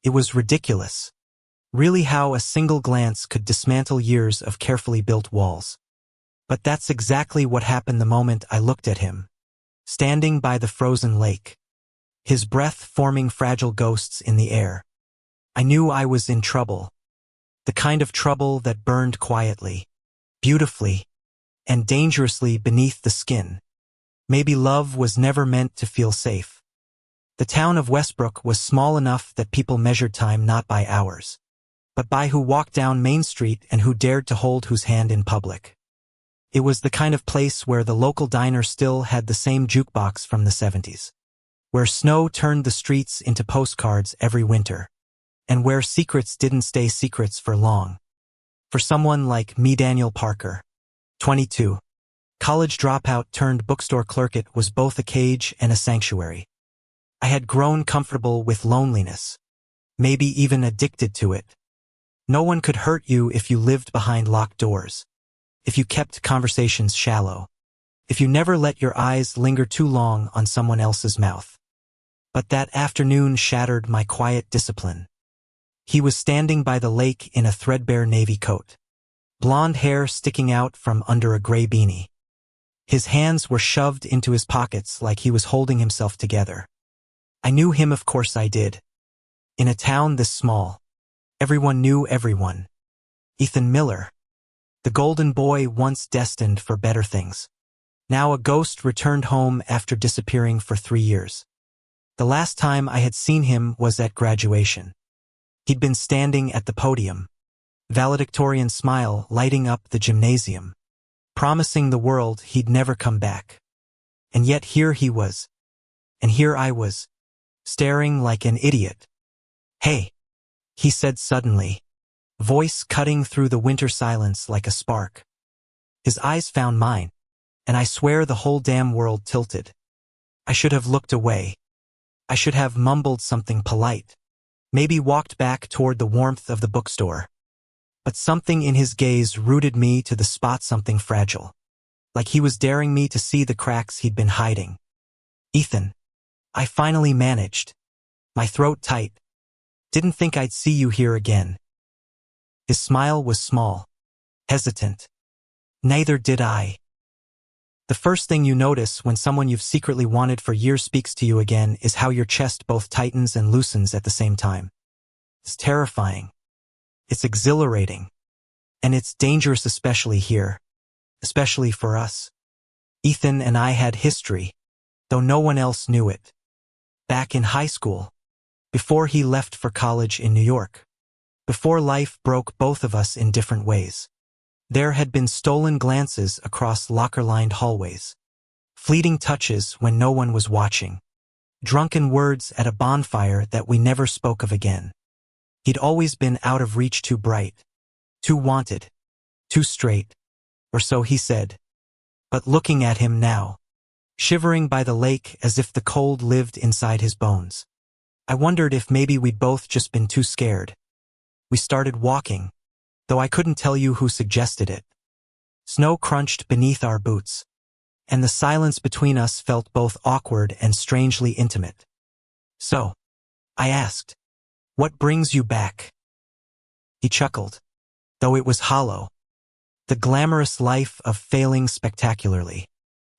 It was ridiculous. Really how a single glance could dismantle years of carefully built walls. But that's exactly what happened the moment I looked at him. Standing by the frozen lake. His breath forming fragile ghosts in the air. I knew I was in trouble. The kind of trouble that burned quietly, beautifully, and dangerously beneath the skin. Maybe love was never meant to feel safe. The town of Westbrook was small enough that people measured time not by hours, but by who walked down Main Street and who dared to hold whose hand in public. It was the kind of place where the local diner still had the same jukebox from the 70s, where snow turned the streets into postcards every winter, and where secrets didn't stay secrets for long. For someone like me, Daniel Parker, 22, college dropout turned bookstore clerk, it was both a cage and a sanctuary. I had grown comfortable with loneliness, maybe even addicted to it. No one could hurt you if you lived behind locked doors, if you kept conversations shallow, if you never let your eyes linger too long on someone else's mouth. But that afternoon shattered my quiet discipline. He was standing by the lake in a threadbare navy coat, blonde hair sticking out from under a gray beanie. His hands were shoved into his pockets like he was holding himself together. I knew him, of course I did. In a town this small, everyone knew everyone. Ethan Miller, the golden boy once destined for better things. Now a ghost returned home after disappearing for 3 years. The last time I had seen him was at graduation. He'd been standing at the podium, valedictorian smile lighting up the gymnasium, promising the world he'd never come back. And yet here he was. And here I was, staring like an idiot. "Hey," he said suddenly, voice cutting through the winter silence like a spark. His eyes found mine, and I swear the whole damn world tilted. I should have looked away. I should have mumbled something polite, maybe walked back toward the warmth of the bookstore. But something in his gaze rooted me to the spot, something fragile, like he was daring me to see the cracks he'd been hiding. "Ethan," I finally managed, my throat tight. "Didn't think I'd see you here again." His smile was small, hesitant. Neither did I. The first thing you notice when someone you've secretly wanted for years speaks to you again is how your chest both tightens and loosens at the same time. It's terrifying. It's exhilarating. And it's dangerous, especially here. Especially for us. Ethan and I had history, though no one else knew it. Back in high school, before he left for college in New York, before life broke both of us in different ways. There had been stolen glances across locker-lined hallways, fleeting touches when no one was watching, drunken words at a bonfire that we never spoke of again. He'd always been out of reach, too bright, too wanted, too straight, or so he said. But looking at him now, shivering by the lake as if the cold lived inside his bones, I wondered if maybe we'd both just been too scared. We started walking, though I couldn't tell you who suggested it. Snow crunched beneath our boots, and the silence between us felt both awkward and strangely intimate. "So," I asked, "what brings you back?" He chuckled, though it was hollow. "The glamorous life of failing spectacularly,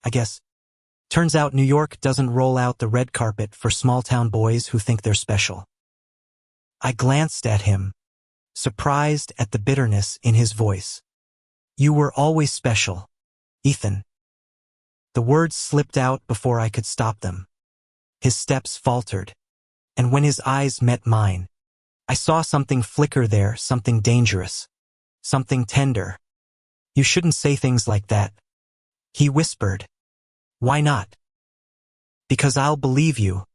I guess. Turns out New York doesn't roll out the red carpet for small-town boys who think they're special." I glanced at him, surprised at the bitterness in his voice. "You were always special, Ethan." The words slipped out before I could stop them. His steps faltered, and when his eyes met mine, I saw something flicker there, something dangerous, something tender. "You shouldn't say things like that," he whispered. "Why not?" "Because I'll believe you."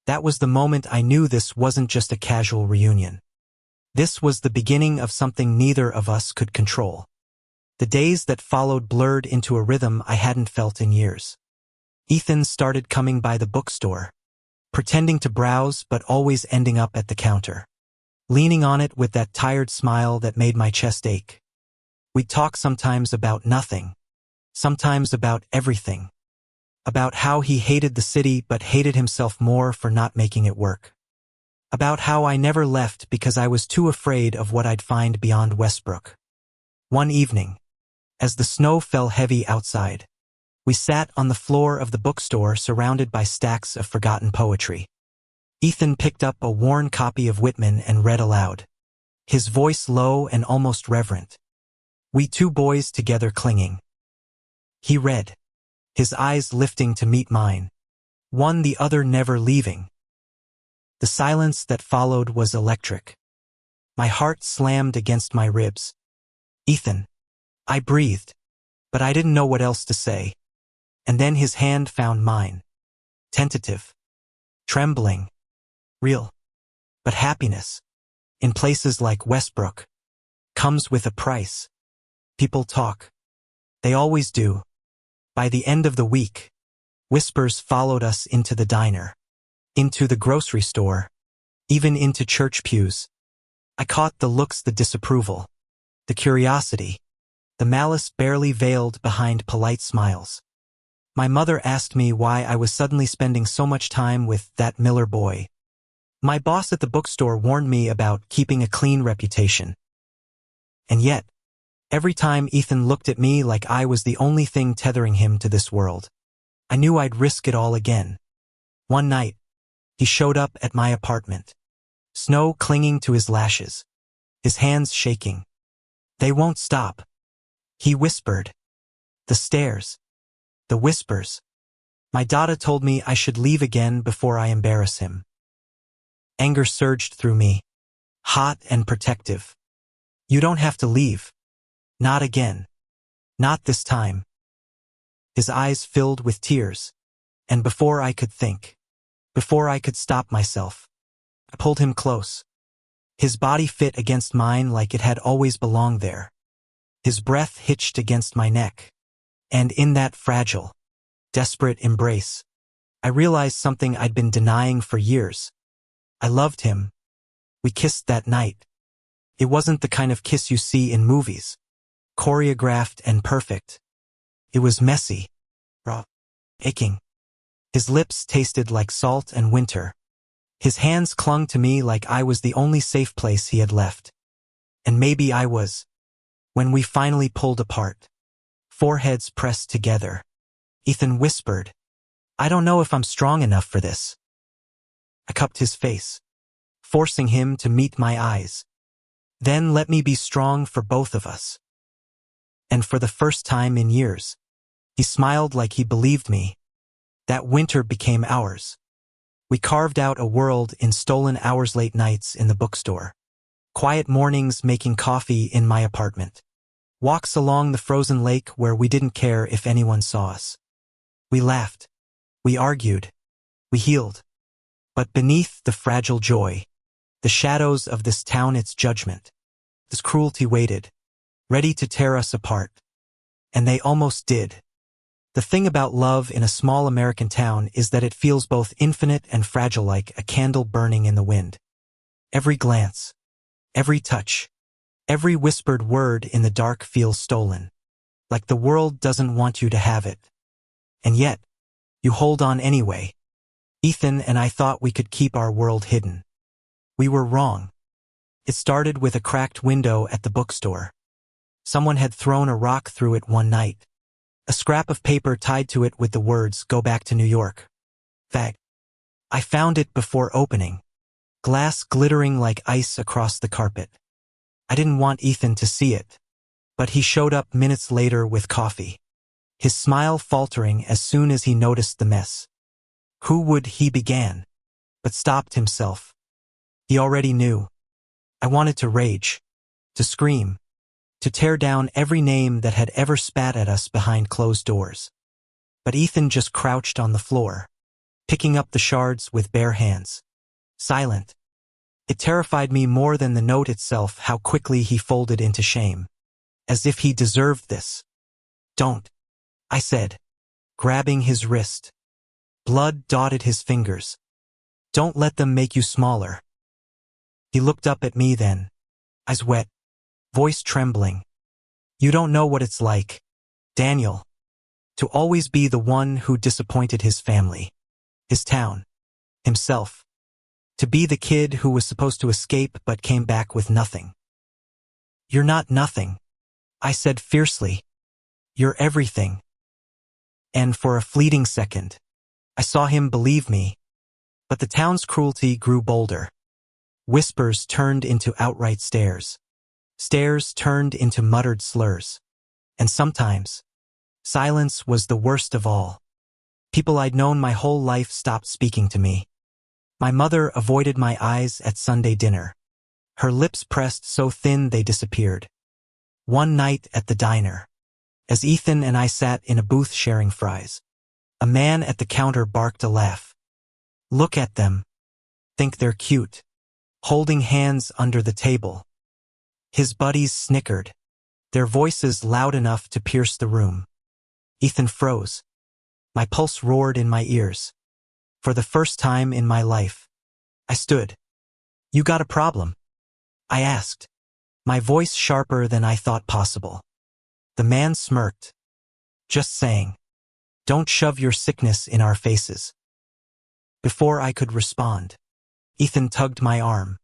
That was the moment I knew this wasn't just a casual reunion. This was the beginning of something neither of us could control. The days that followed blurred into a rhythm I hadn't felt in years. Ethan started coming by the bookstore, pretending to browse but always ending up at the counter, leaning on it with that tired smile that made my chest ache. We'd talk sometimes about nothing, sometimes about everything. About how he hated the city but hated himself more for not making it work. About how I never left because I was too afraid of what I'd find beyond Westbrook. One evening, as the snow fell heavy outside, we sat on the floor of the bookstore surrounded by stacks of forgotten poetry. Ethan picked up a worn copy of Whitman and read aloud, his voice low and almost reverent. We two boys together clinging. He read, his eyes lifting to meet mine, one the other never leaving. The silence that followed was electric. My heart slammed against my ribs. Ethan, I breathed, but I didn't know what else to say. And then his hand found mine. Tentative. Trembling. Real. But happiness, in places like Westbrook, comes with a price. People talk. They always do. By the end of the week, whispers followed us into the diner, into the grocery store, even into church pews. I caught the looks, the disapproval, the curiosity, the malice barely veiled behind polite smiles. My mother asked me why I was suddenly spending so much time with that Miller boy. My boss at the bookstore warned me about keeping a clean reputation. And yet, every time Ethan looked at me like I was the only thing tethering him to this world, I knew I'd risk it all again. One night, he showed up at my apartment, snow clinging to his lashes, his hands shaking. They won't stop, he whispered. The stairs. The whispers. My Dada told me I should leave again before I embarrass him. Anger surged through me, hot and protective. You don't have to leave. Not again. Not this time. His eyes filled with tears, and before I could think, before I could stop myself, I pulled him close. His body fit against mine like it had always belonged there. His breath hitched against my neck. And in that fragile, desperate embrace, I realized something I'd been denying for years. I loved him. We kissed that night. It wasn't the kind of kiss you see in movies, choreographed and perfect. It was messy, raw, aching. His lips tasted like salt and winter. His hands clung to me like I was the only safe place he had left. And maybe I was. When we finally pulled apart, foreheads pressed together, Ethan whispered, I don't know if I'm strong enough for this. I cupped his face, forcing him to meet my eyes. Then let me be strong for both of us. And for the first time in years, he smiled like he believed me. That winter became ours. We carved out a world in stolen hours, late nights in the bookstore, quiet mornings making coffee in my apartment, walks along the frozen lake where we didn't care if anyone saw us. We laughed. We argued. We healed. But beneath the fragile joy, the shadows of this town, its judgment, this cruelty waited, ready to tear us apart. And they almost did. The thing about love in a small American town is that it feels both infinite and fragile, like a candle burning in the wind. Every glance, every touch, every whispered word in the dark feels stolen, like the world doesn't want you to have it. And yet, you hold on anyway. Ethan and I thought we could keep our world hidden. We were wrong. It started with a cracked window at the bookstore. Someone had thrown a rock through it one night. A scrap of paper tied to it with the words, "Go back to New York." Fact. I found it before opening. Glass glittering like ice across the carpet. I didn't want Ethan to see it, but he showed up minutes later with coffee, his smile faltering as soon as he noticed the mess. Who would he began, but stopped himself. He already knew. I wanted to rage, to scream, to tear down every name that had ever spat at us behind closed doors. But Ethan just crouched on the floor, picking up the shards with bare hands. Silent. It terrified me more than the note itself how quickly he folded into shame. As if he deserved this. Don't, I said, grabbing his wrist. Blood dotted his fingers. Don't let them make you smaller. He looked up at me then, eyes wet, voice trembling. You don't know what it's like, Daniel, to always be the one who disappointed his family, his town, himself. To be the kid who was supposed to escape but came back with nothing. "You're not nothing," I said fiercely. "You're everything." And for a fleeting second, I saw him believe me, but the town's cruelty grew bolder. Whispers turned into outright stares. Stares turned into muttered slurs. And sometimes, silence was the worst of all. People I'd known my whole life stopped speaking to me. My mother avoided my eyes at Sunday dinner. Her lips pressed so thin they disappeared. One night at the diner, as Ethan and I sat in a booth sharing fries, a man at the counter barked a laugh. "Look at them. Think they're cute. Holding hands under the table." His buddies snickered, their voices loud enough to pierce the room. Ethan froze. My pulse roared in my ears. For the first time in my life, I stood. "You got a problem?" I asked, my voice sharper than I thought possible. The man smirked. "Just saying. Don't shove your sickness in our faces." Before I could respond, Ethan tugged my arm,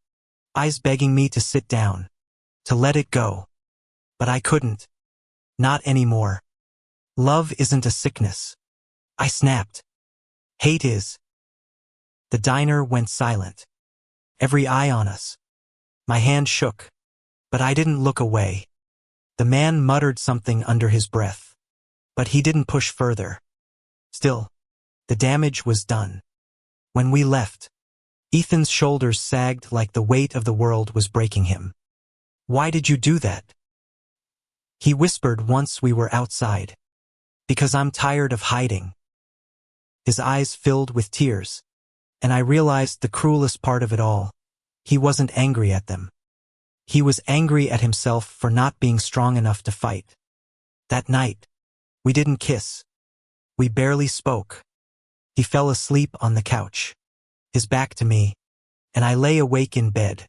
eyes begging me to sit down, to let it go. But I couldn't. Not anymore. "Love isn't a sickness," I snapped. "Hate is." The diner went silent. Every eye on us. My hand shook, but I didn't look away. The man muttered something under his breath, but he didn't push further. Still, the damage was done. When we left, Ethan's shoulders sagged like the weight of the world was breaking him. "Why did you do that?" He whispered once we were outside. "Because I'm tired of hiding." His eyes filled with tears, and I realized the cruelest part of it all. He wasn't angry at them. He was angry at himself for not being strong enough to fight. That night, we didn't kiss. We barely spoke. He fell asleep on the couch, his back to me, and I lay awake in bed,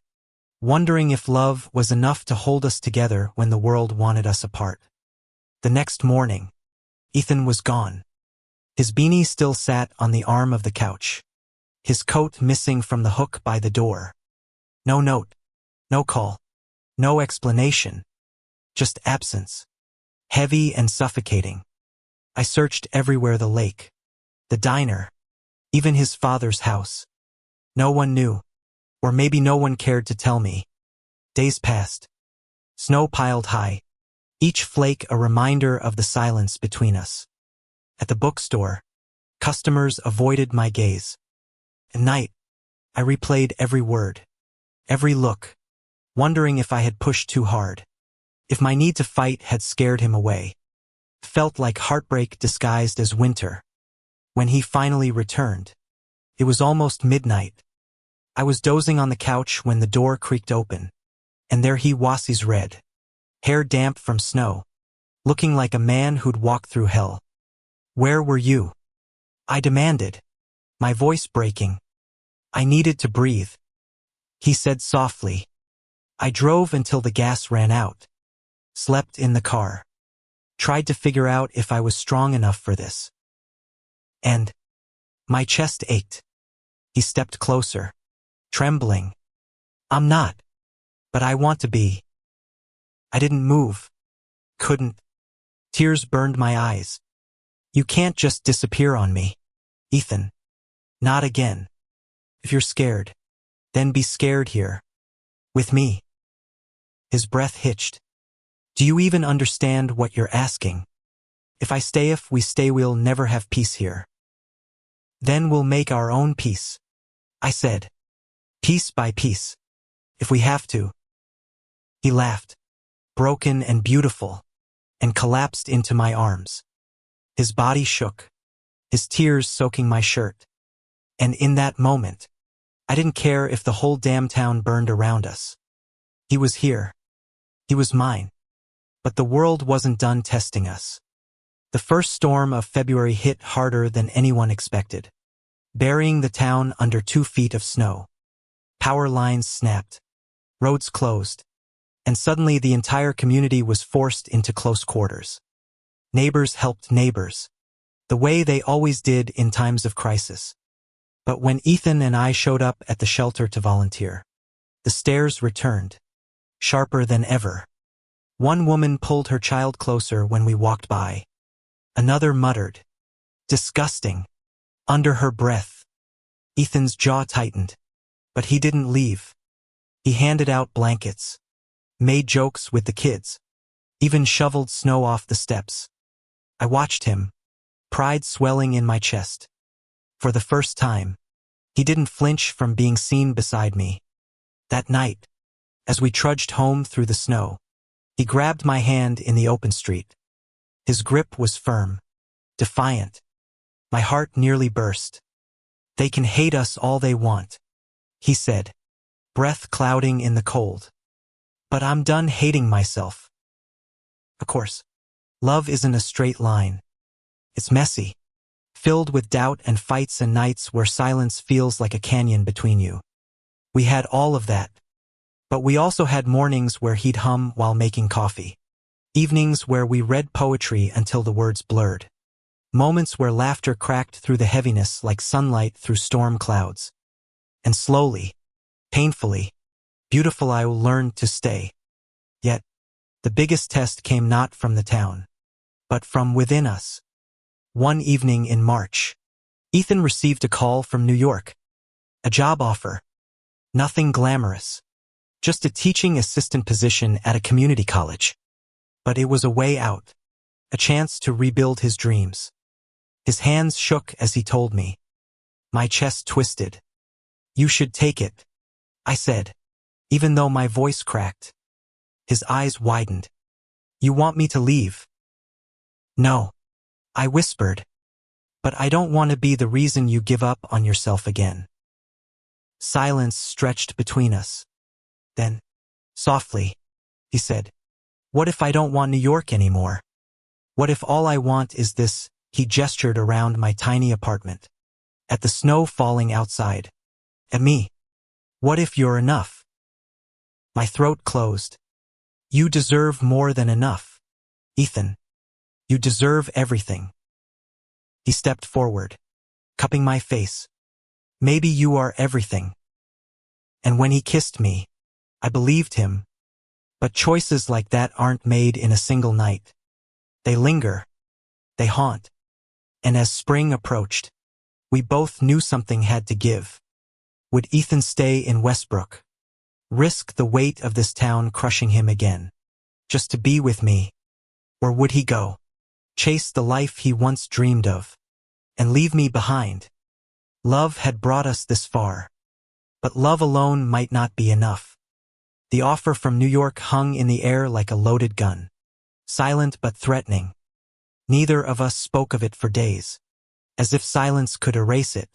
wondering if love was enough to hold us together when the world wanted us apart. The next morning, Ethan was gone. His beanie still sat on the arm of the couch, his coat missing from the hook by the door. No note, no call, no explanation, just absence, heavy and suffocating. I searched everywhere: the lake, the diner, even his father's house. No one knew, or maybe no one cared to tell me. Days passed. Snow piled high, each flake a reminder of the silence between us. At the bookstore, customers avoided my gaze. At night, I replayed every word, every look, wondering if I had pushed too hard, if my need to fight had scared him away. Felt like heartbreak disguised as winter. When he finally returned, it was almost midnight. I was dozing on the couch when the door creaked open, and there he was, red, hair damp from snow, looking like a man who'd walked through hell. "Where were you?" I demanded, my voice breaking. I needed to breathe. He said softly, "I drove until the gas ran out. Slept in the car. Tried to figure out if I was strong enough for this." And my chest ached. He stepped closer, trembling. "I'm not. But I want to be." I didn't move. Couldn't. Tears burned my eyes. "You can't just disappear on me, Ethan. Not again. If you're scared, then be scared here. With me." His breath hitched. "Do you even understand what you're asking? If we stay, we'll never have peace here." "Then we'll make our own peace," I said. "Piece by piece. If we have to." He laughed, broken and beautiful, and collapsed into my arms. His body shook, his tears soaking my shirt. And in that moment, I didn't care if the whole damn town burned around us. He was here. He was mine. But the world wasn't done testing us. The first storm of February hit harder than anyone expected, burying the town under 2 feet of snow. Power lines snapped, roads closed, and suddenly the entire community was forced into close quarters. Neighbors helped neighbors, the way they always did in times of crisis. But when Ethan and I showed up at the shelter to volunteer, the stares returned, sharper than ever. One woman pulled her child closer when we walked by. Another muttered, "Disgusting," under her breath. Ethan's jaw tightened, but he didn't leave. He handed out blankets, made jokes with the kids, even shoveled snow off the steps. I watched him, pride swelling in my chest. For the first time, he didn't flinch from being seen beside me. That night, as we trudged home through the snow, he grabbed my hand in the open street. His grip was firm, defiant. My heart nearly burst. "They can hate us all they want," he said, breath clouding in the cold. "But I'm done hating myself." Of course, love isn't a straight line. It's messy, filled with doubt and fights and nights where silence feels like a canyon between you. We had all of that. But we also had mornings where he'd hum while making coffee. Evenings where we read poetry until the words blurred. Moments where laughter cracked through the heaviness like sunlight through storm clouds. And slowly, painfully, beautiful, I learned to stay. Yet, the biggest test came not from the town, but from within us. One evening in March, Ethan received a call from New York. A job offer. Nothing glamorous. Just a teaching assistant position at a community college. But it was a way out. A chance to rebuild his dreams. His hands shook as he told me. My chest twisted. "You should take it," I said, even though my voice cracked. His eyes widened. "You want me to leave?" "No," I whispered. "But I don't want to be the reason you give up on yourself again." Silence stretched between us. Then, softly, he said, "What if I don't want New York anymore? What if all I want is this?" He gestured around my tiny apartment. At the snow falling outside. At me. "What if you're enough?" My throat closed. "You deserve more than enough, Ethan. You deserve everything." He stepped forward, cupping my face. "Maybe you are everything." And when he kissed me, I believed him. But choices like that aren't made in a single night. They linger. They haunt. And as spring approached, we both knew something had to give. Would Ethan stay in Westbrook? Risk the weight of this town crushing him again, just to be with me? Or would he go, chase the life he once dreamed of, and leave me behind? Love had brought us this far. But love alone might not be enough. The offer from New York hung in the air like a loaded gun. Silent but threatening. Neither of us spoke of it for days, as if silence could erase it.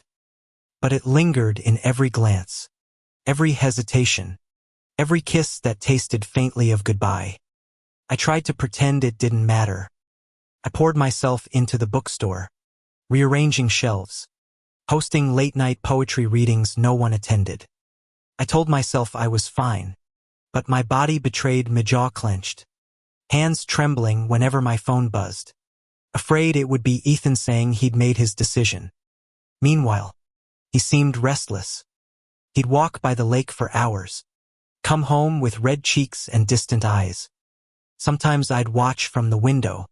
But it lingered in every glance, every hesitation, every kiss that tasted faintly of goodbye. I tried to pretend it didn't matter. I poured myself into the bookstore, rearranging shelves, hosting late-night poetry readings no one attended. I told myself I was fine, but my body betrayed me, jaw clenched, hands trembling whenever my phone buzzed, afraid it would be Ethan saying he'd made his decision. Meanwhile, he seemed restless. He'd walk by the lake for hours, come home with red cheeks and distant eyes. Sometimes I'd watch from the window,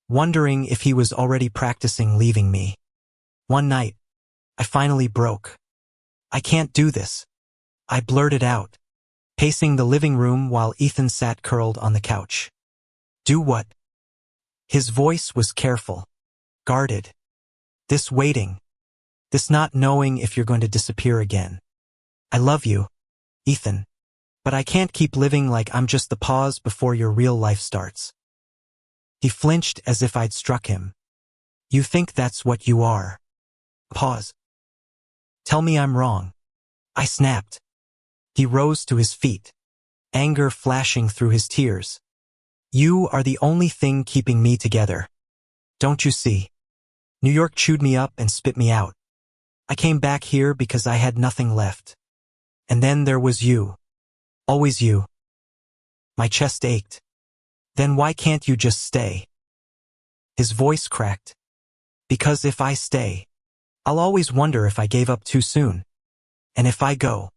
wondering if he was already practicing leaving me. One night, I finally broke. "I can't do this," I blurted out, pacing the living room while Ethan sat curled on the couch. "Do what?" His voice was careful, guarded. "This waiting. This not knowing if you're going to disappear again. I love you, Ethan, but I can't keep living like I'm just the pause before your real life starts." He flinched as if I'd struck him. "You think that's what you are? Pause. Tell me I'm wrong." I snapped. He rose to his feet, anger flashing through his tears. "You are the only thing keeping me together. Don't you see? New York chewed me up and spit me out. I came back here because I had nothing left. And then there was you. Always you." My chest ached. "Then why can't you just stay?" His voice cracked. "Because if I stay, I'll always wonder if I gave up too soon. And if I go,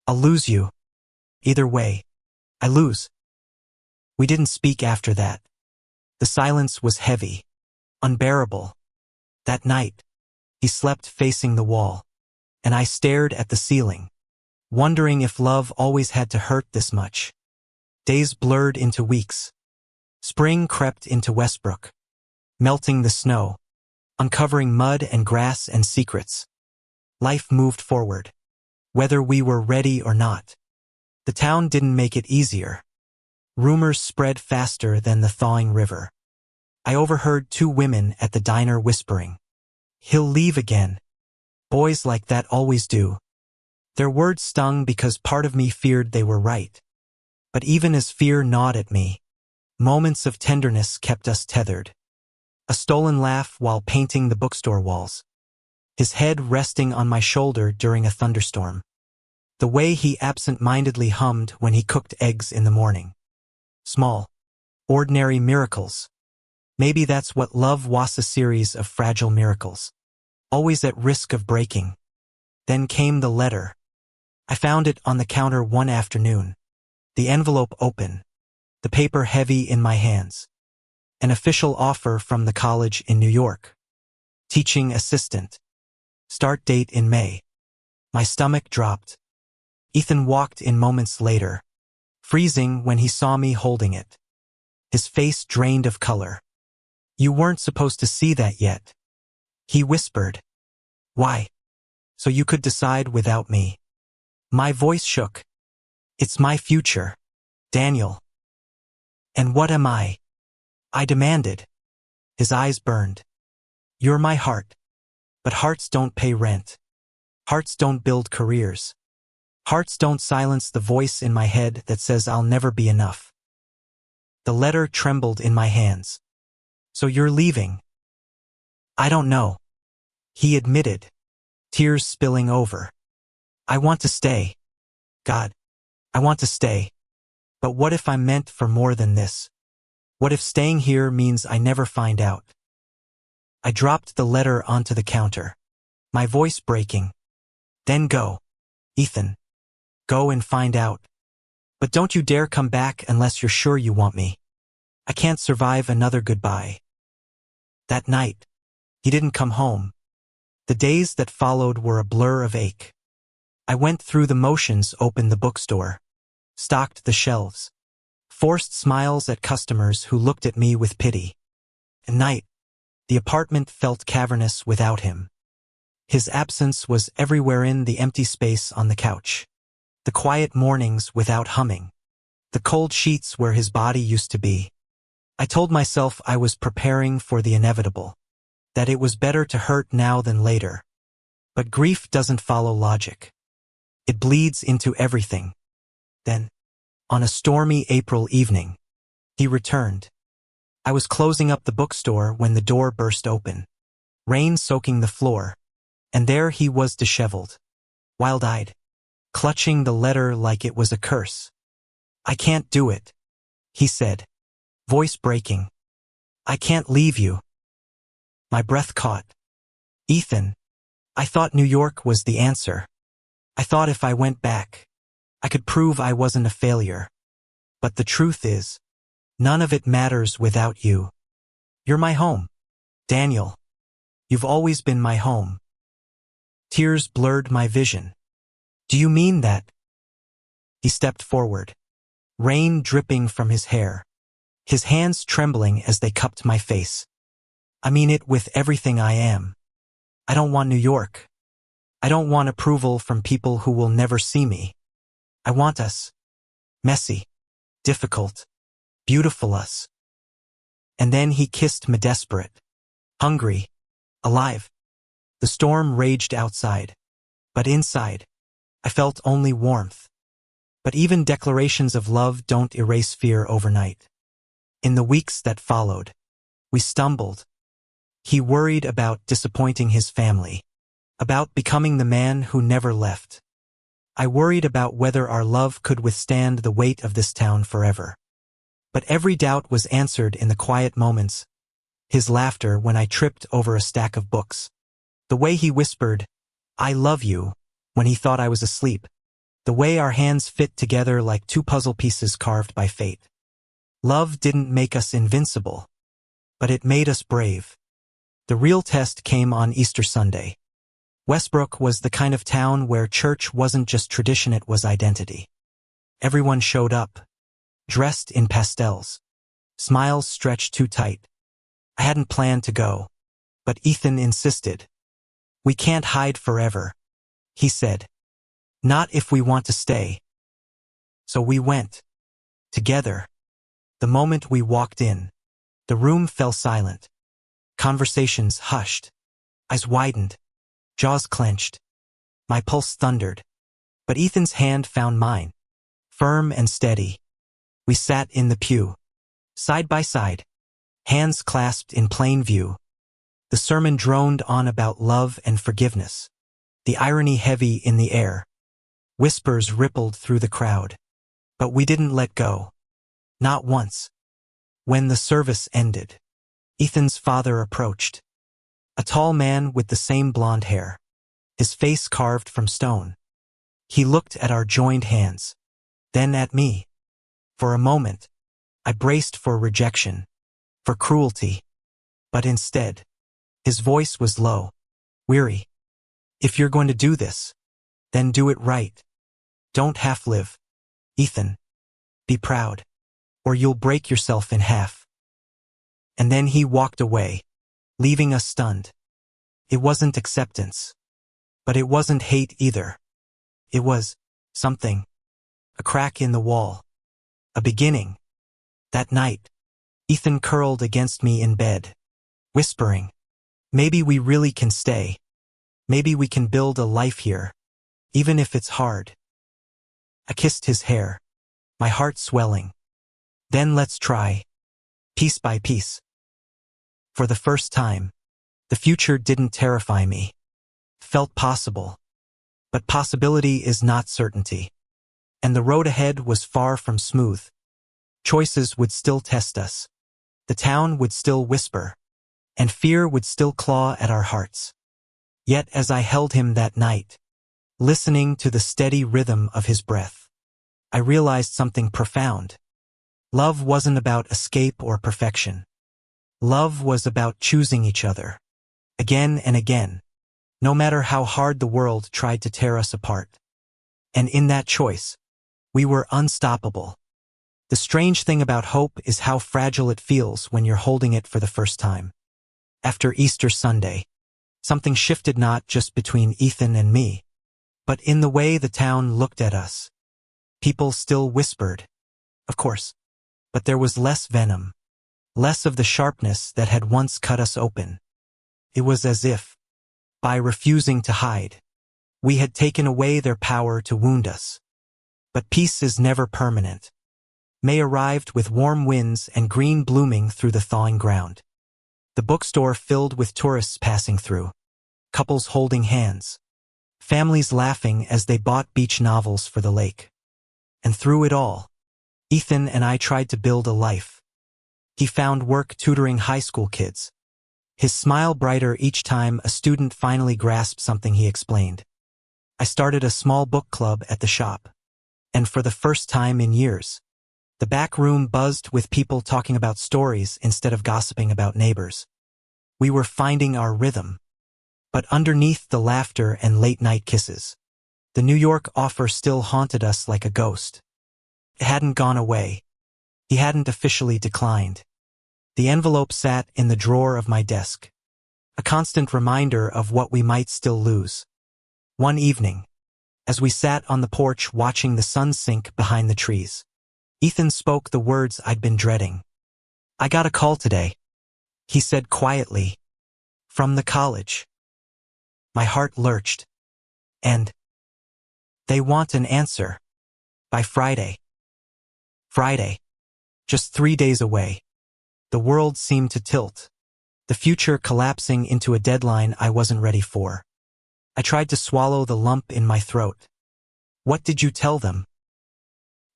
I'll lose you. Either way, I lose. We didn't speak after that. The silence was heavy, unbearable. That night, he slept facing the wall, and I stared at the ceiling, wondering if love always had to hurt this much. Days blurred into weeks. Spring crept into Westbrook, melting the snow, uncovering mud and grass and secrets. Life moved forward, whether we were ready or not. The town didn't make it easier. Rumors spread faster than the thawing river. I overheard two women at the diner whispering, "He'll leave again. Boys like that always do." Their words stung because part of me feared they were right. But even as fear gnawed at me, moments of tenderness kept us tethered. A stolen laugh while painting the bookstore walls. His head resting on my shoulder during a thunderstorm. The way he absent-mindedly hummed when he cooked eggs in the morning. Small, ordinary miracles. Maybe that's what love was, a series of fragile miracles, always at risk of breaking. Then came the letter. I found it on the counter one afternoon. The envelope open, the paper heavy in my hands. An official offer from the college in New York. Teaching assistant. Start date in May. My stomach dropped. Ethan walked in moments later, freezing when he saw me holding it. His face drained of color. "You weren't supposed to see that yet," he whispered. "Why? So you could decide without me." My voice shook. "It's my future, Daniel." "And what am I?" I demanded. His eyes burned. "You're my heart. But hearts don't pay rent. Hearts don't build careers. Hearts don't silence the voice in my head that says I'll never be enough." The letter trembled in my hands. "So you're leaving?" "I don't know," he admitted, tears spilling over. "I want to stay. God, I want to stay. But what if I'm meant for more than this? What if staying here means I never find out?" I dropped the letter onto the counter, my voice breaking. "Then go, Ethan. Go and find out. But don't you dare come back unless you're sure you want me. I can't survive another goodbye." That night, he didn't come home. The days that followed were a blur of ache. I went through the motions, opened the bookstore, stocked the shelves, forced smiles at customers who looked at me with pity. At night, the apartment felt cavernous without him. His absence was everywhere, in the empty space on the couch, the quiet mornings without humming, the cold sheets where his body used to be. I told myself I was preparing for the inevitable, that it was better to hurt now than later. But grief doesn't follow logic. It bleeds into everything. Then, on a stormy April evening, he returned. I was closing up the bookstore when the door burst open, rain soaking the floor, and there he was, disheveled, wild-eyed, clutching the letter like it was a curse. "I can't do it," he said, voice breaking. "I can't leave you." My breath caught. "Ethan, I thought New York was the answer. I thought if I went back, I could prove I wasn't a failure. But the truth is, none of it matters without you. You're my home, Daniel. You've always been my home." Tears blurred my vision. "Do you mean that?" He stepped forward, rain dripping from his hair, his hands trembling as they cupped my face. "I mean it with everything I am. I don't want New York. I don't want approval from people who will never see me. I want us. Messy, difficult, beautiful us." And then he kissed me, desperate, hungry, alive. The storm raged outside, but inside, I felt only warmth. But even declarations of love don't erase fear overnight. In the weeks that followed, we stumbled. He worried about disappointing his family, about becoming the man who never left. I worried about whether our love could withstand the weight of this town forever. But every doubt was answered in the quiet moments, his laughter when I tripped over a stack of books, The way he whispered, "I love you," when he thought I was asleep. The way our hands fit together like two puzzle pieces carved by fate. Love didn't make us invincible, but it made us brave. The real test came on Easter Sunday. Westbrook was the kind of town where church wasn't just tradition, it was identity. Everyone showed up, dressed in pastels, smiles stretched too tight. I hadn't planned to go, but Ethan insisted. "We can't hide forever," he said. "Not if we want to stay." So we went. Together. The moment we walked in, the room fell silent. Conversations hushed. Eyes widened. Jaws clenched. My pulse thundered. But Ethan's hand found mine. Firm and steady. We sat in the pew. Side by side. Hands clasped in plain view. The sermon droned on about love and forgiveness. The irony heavy in the air. Whispers rippled through the crowd. But we didn't let go. Not once. When the service ended, Ethan's father approached. A tall man with the same blonde hair. His face carved from stone. He looked at our joined hands. Then at me. For a moment, I braced for rejection. For cruelty. But instead, his voice was low. Weary. "If you're going to do this, then do it right. Don't half-live. Ethan. Be proud. Or you'll break yourself in half." And then he walked away, leaving us stunned. It wasn't acceptance. But it wasn't hate either. It was something. A crack in the wall. A beginning. That night, Ethan curled against me in bed, whispering, "Maybe we really can stay. Maybe we can build a life here, even if it's hard." I kissed his hair, my heart swelling. "Then let's try. Piece by piece." For the first time, the future didn't terrify me. Felt possible. But possibility is not certainty. And the road ahead was far from smooth. Choices would still test us. The town would still whisper. And fear would still claw at our hearts. Yet as I held him that night, listening to the steady rhythm of his breath, I realized something profound. Love wasn't about escape or perfection. Love was about choosing each other. Again and again. No matter how hard the world tried to tear us apart. And in that choice, we were unstoppable. The strange thing about hope is how fragile it feels when you're holding it for the first time. After Easter Sunday, something shifted not just between Ethan and me, but in the way the town looked at us. People still whispered, of course, but there was less venom, less of the sharpness that had once cut us open. It was as if, by refusing to hide, we had taken away their power to wound us. But peace is never permanent. May arrived with warm winds and green blooming through the thawing ground. The bookstore filled with tourists passing through, couples holding hands, families laughing as they bought beach novels for the lake. And through it all, Ethan and I tried to build a life. He found work tutoring high school kids. His smile brighter each time a student finally grasped something he explained. I started a small book club at the shop. And for the first time in years, the back room buzzed with people talking about stories instead of gossiping about neighbors. We were finding our rhythm. But underneath the laughter and late-night kisses, the New York offer still haunted us like a ghost. It hadn't gone away. He hadn't officially declined. The envelope sat in the drawer of my desk, a constant reminder of what we might still lose. One evening, as we sat on the porch watching the sun sink behind the trees, Ethan spoke the words I'd been dreading. "I got a call today," he said quietly, "from the college." My heart lurched. "And they want an answer by Friday." Friday. Just 3 days away. The world seemed to tilt, the future collapsing into a deadline I wasn't ready for. I tried to swallow the lump in my throat. "What did you tell them?"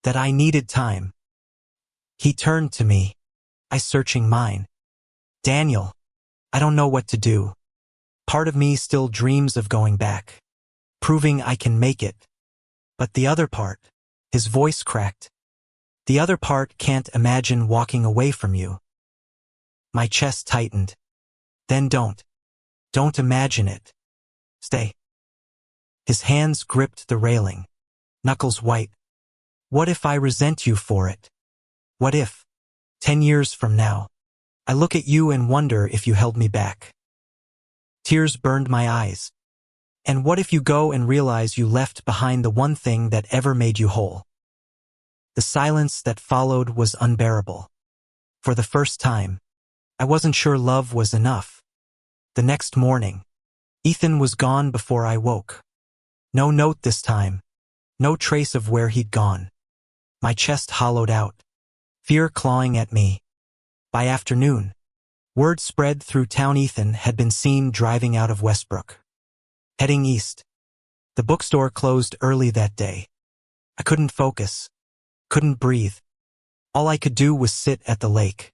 "That I needed time." He turned to me, eyes searching mine. "Daniel, I don't know what to do." Part of me still dreams of going back, proving I can make it. But the other part, his voice cracked. The other part can't imagine walking away from you. My chest tightened. Then don't. Don't imagine it. Stay. His hands gripped the railing, knuckles white. What if I resent you for it? What if, 10 years from now, I look at you and wonder if you held me back? Tears burned my eyes. And what if you go and realize you left behind the one thing that ever made you whole? The silence that followed was unbearable. For the first time, I wasn't sure love was enough. The next morning, Ethan was gone before I woke. No note this time. No trace of where he'd gone. My chest hollowed out, fear clawing at me. By afternoon, word spread through town Ethan had been seen driving out of Westbrook, heading east. The bookstore closed early that day. I couldn't focus, couldn't breathe. All I could do was sit at the lake,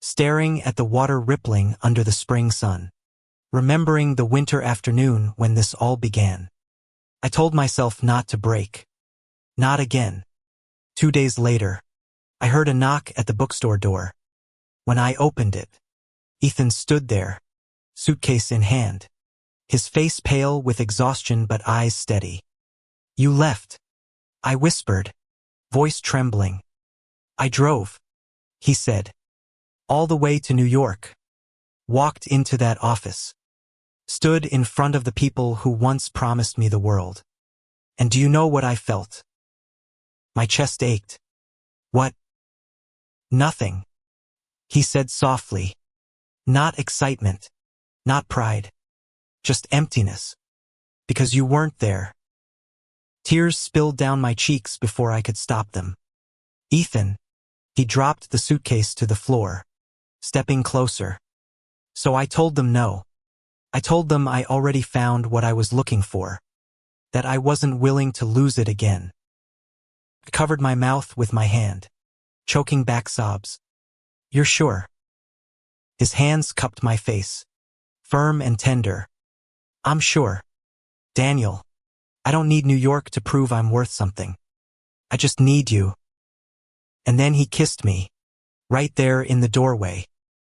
staring at the water rippling under the spring sun, remembering the winter afternoon when this all began. I told myself not to break. Not again. 2 days later, I heard a knock at the bookstore door. When I opened it, Ethan stood there, suitcase in hand, his face pale with exhaustion but eyes steady. You left, I whispered, voice trembling. I drove, he said, all the way to New York. Walked into that office. Stood in front of the people who once promised me the world. And do you know what I felt? My chest ached. What? Nothing, he said softly. Not excitement, not pride, just emptiness. Because you weren't there. Tears spilled down my cheeks before I could stop them. Ethan, he dropped the suitcase to the floor, stepping closer. So I told them no. I told them I already found what I was looking for, that I wasn't willing to lose it again. I covered my mouth with my hand, choking back sobs. You're sure? His hands cupped my face, firm and tender. I'm sure. Daniel, I don't need New York to prove I'm worth something. I just need you. And then he kissed me, right there in the doorway,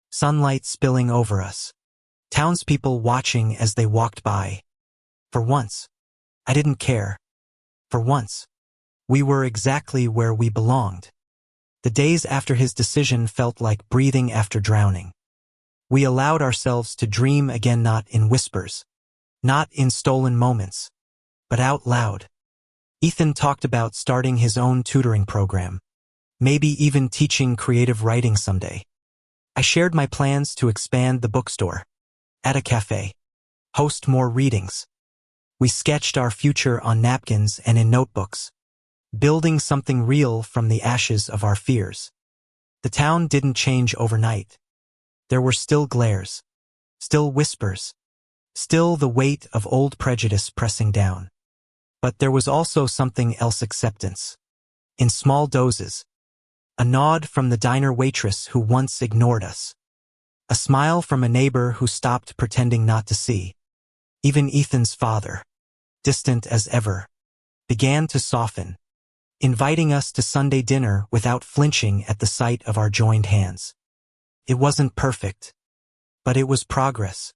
sunlight spilling over us. Townspeople watching as they walked by. For once, I didn't care. For once, we were exactly where we belonged. The days after his decision felt like breathing after drowning. We allowed ourselves to dream again, not in whispers, not in stolen moments, but out loud. Ethan talked about starting his own tutoring program, maybe even teaching creative writing someday. I shared my plans to expand the bookstore, add a cafe, host more readings. We sketched our future on napkins and in notebooks, building something real from the ashes of our fears. The town didn't change overnight. There were still glares, still whispers, still the weight of old prejudice pressing down. But there was also something else: acceptance. In small doses. A nod from the diner waitress who once ignored us. A smile from a neighbor who stopped pretending not to see. Even Ethan's father, distant as ever, began to soften, inviting us to Sunday dinner without flinching at the sight of our joined hands. It wasn't perfect, but it was progress.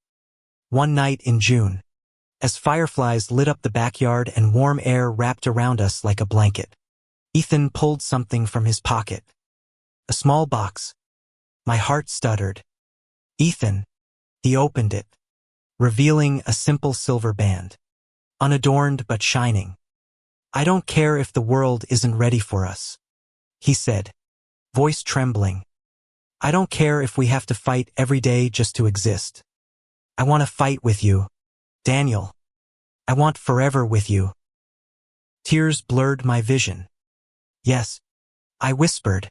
One night in June, as fireflies lit up the backyard and warm air wrapped around us like a blanket, Ethan pulled something from his pocket. A small box. My heart stuttered. Ethan. He opened it, revealing a simple silver band. Unadorned but shining. I don't care if the world isn't ready for us, he said, voice trembling. I don't care if we have to fight every day just to exist. I want to fight with you, Daniel. I want forever with you. Tears blurred my vision. Yes, I whispered,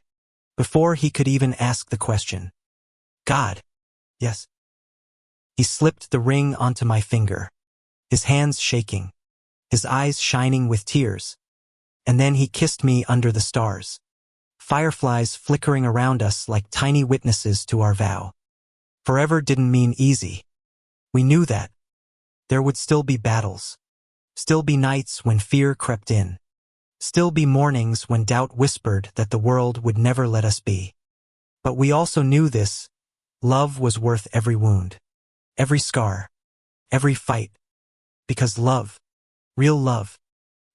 before he could even ask the question. God. Yes. He slipped the ring onto my finger, his hands shaking, his eyes shining with tears. And then he kissed me under the stars, fireflies flickering around us like tiny witnesses to our vow. Forever didn't mean easy. We knew that, There would still be battles. Still be nights when fear crept in. Still be mornings when doubt whispered that the world would never let us be. But we also knew this: love was worth every wound, every scar, every fight. Because love, real love,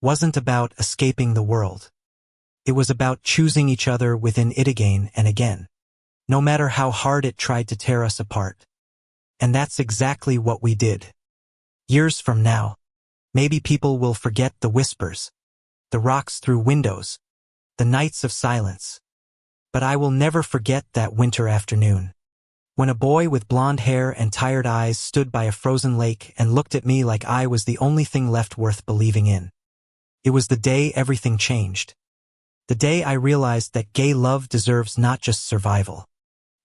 wasn't about escaping the world. It was about choosing each other within it again and again, no matter how hard it tried to tear us apart. And that's exactly what we did. Years from now, maybe people will forget the whispers, the rocks through windows, the nights of silence. But I will never forget that winter afternoon, when a boy with blonde hair and tired eyes stood by a frozen lake and looked at me like I was the only thing left worth believing in. It was the day everything changed. The day I realized that gay love deserves not just survival,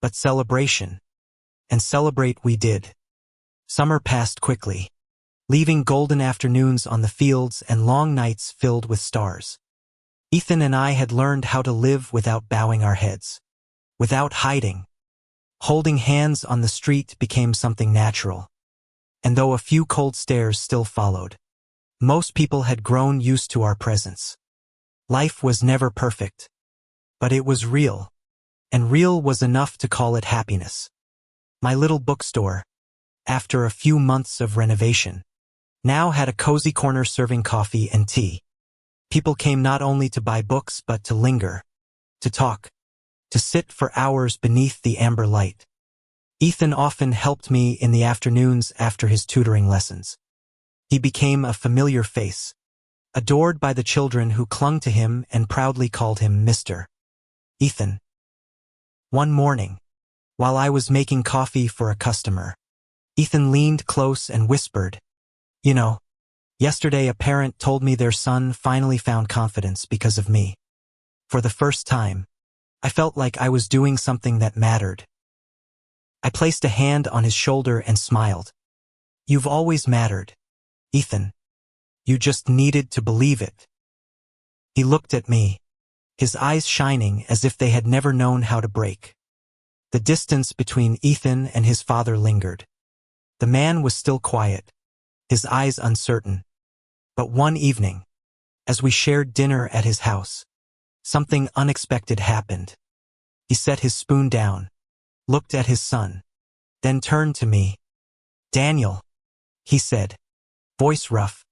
but celebration. And celebrate we did. Summer passed quickly, leaving golden afternoons on the fields and long nights filled with stars. Ethan and I had learned how to live without bowing our heads, without hiding. Holding hands on the street became something natural. And though a few cold stares still followed, most people had grown used to our presence. Life was never perfect, but it was real, and real was enough to call it happiness. My little bookstore, after a few months of renovation, now had a cozy corner serving coffee and tea. People came not only to buy books but to linger, to talk, to sit for hours beneath the amber light. Ethan often helped me in the afternoons after his tutoring lessons. He became a familiar face, adored by the children who clung to him and proudly called him Mr. Ethan. One morning, while I was making coffee for a customer, Ethan leaned close and whispered, "You know, yesterday a parent told me their son finally found confidence because of me. For the first time, I felt like I was doing something that mattered." I placed a hand on his shoulder and smiled. "You've always mattered, Ethan. You just needed to believe it." He looked at me, his eyes shining as if they had never known how to break. The distance between Ethan and his father lingered. The man was still quiet, his eyes uncertain. But one evening, as we shared dinner at his house, something unexpected happened. He set his spoon down, looked at his son, then turned to me. "Daniel," he said, voice rough,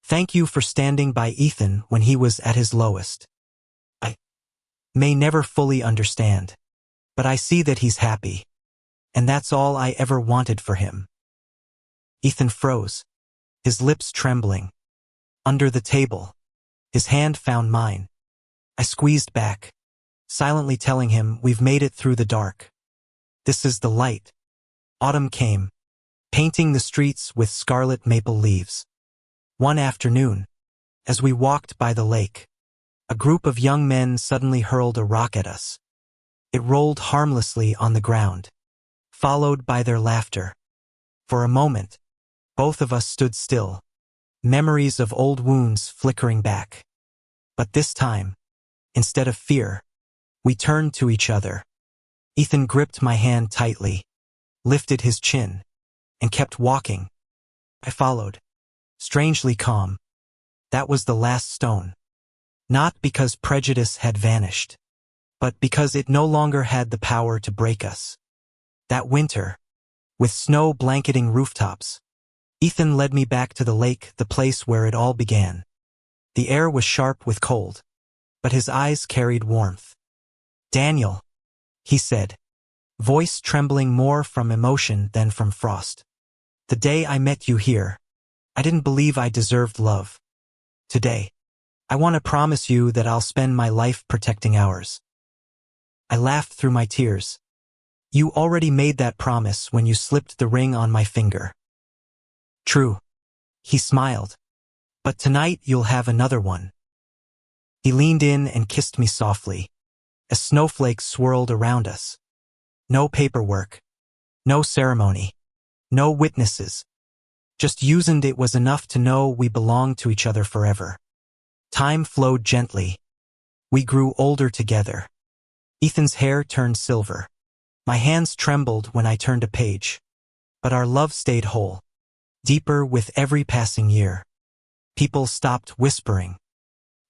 "thank you for standing by Ethan when he was at his lowest. I may never fully understand, but I see that he's happy, and that's all I ever wanted for him." Ethan froze, his lips trembling. Under the table, his hand found mine. I squeezed back, silently telling him, "We've made it through the dark. This is the light." Autumn came, painting the streets with scarlet maple leaves. One afternoon, as we walked by the lake, a group of young men suddenly hurled a rock at us. It rolled harmlessly on the ground, followed by their laughter. For a moment, both of us stood still, memories of old wounds flickering back. But this time, instead of fear, we turned to each other. Ethan gripped my hand tightly, lifted his chin, and kept walking. I followed, strangely calm. That was the last stone. Not because prejudice had vanished, but because it no longer had the power to break us. That winter, with snow blanketing rooftops, Ethan led me back to the lake, the place where it all began. The air was sharp with cold, but his eyes carried warmth. "Daniel," he said, voice trembling more from emotion than from frost. "The day I met you here, I didn't believe I deserved love. Today, I want to promise you that I'll spend my life protecting ours." I laughed through my tears. "You already made that promise when you slipped the ring on my finger." "True," he smiled, "but tonight you'll have another one." He leaned in and kissed me softly, as snowflakes swirled around us. No paperwork, no ceremony, no witnesses. Just you and it was enough to know we belonged to each other forever. Time flowed gently. We grew older together. Ethan's hair turned silver. My hands trembled when I turned a page. But our love stayed whole. deeper with every passing year. People stopped whispering.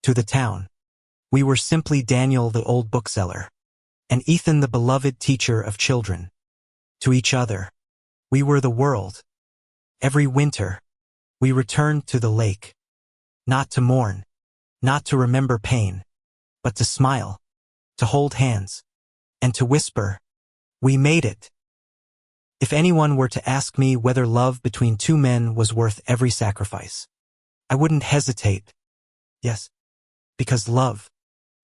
To the town, we were simply Daniel the old bookseller, and Ethan the beloved teacher of children. To each other, we were the world. Every winter, we returned to the lake. Not to mourn, not to remember pain, but to smile, to hold hands, and to whisper, "We made it." If anyone were to ask me whether love between two men was worth every sacrifice, I wouldn't hesitate. Yes, because love,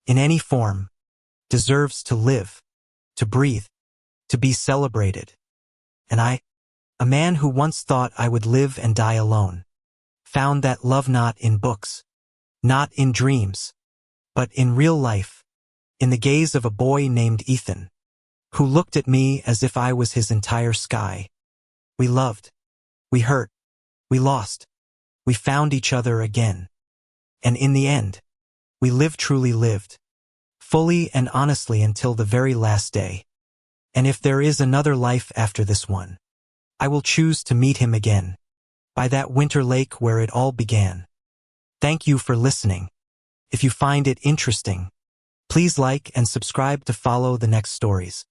in any form, deserves to live, to breathe, to be celebrated. And I, a man who once thought I would live and die alone, found that love not in books, not in dreams, but in real life, in the gaze of a boy named Ethan, who looked at me as if I was his entire sky. We loved, we hurt, we lost, we found each other again. And in the end, we truly lived, fully and honestly until the very last day. And if there is another life after this one, I will choose to meet him again, by that winter lake where it all began. Thank you for listening. If you find it interesting, please like and subscribe to follow the next stories.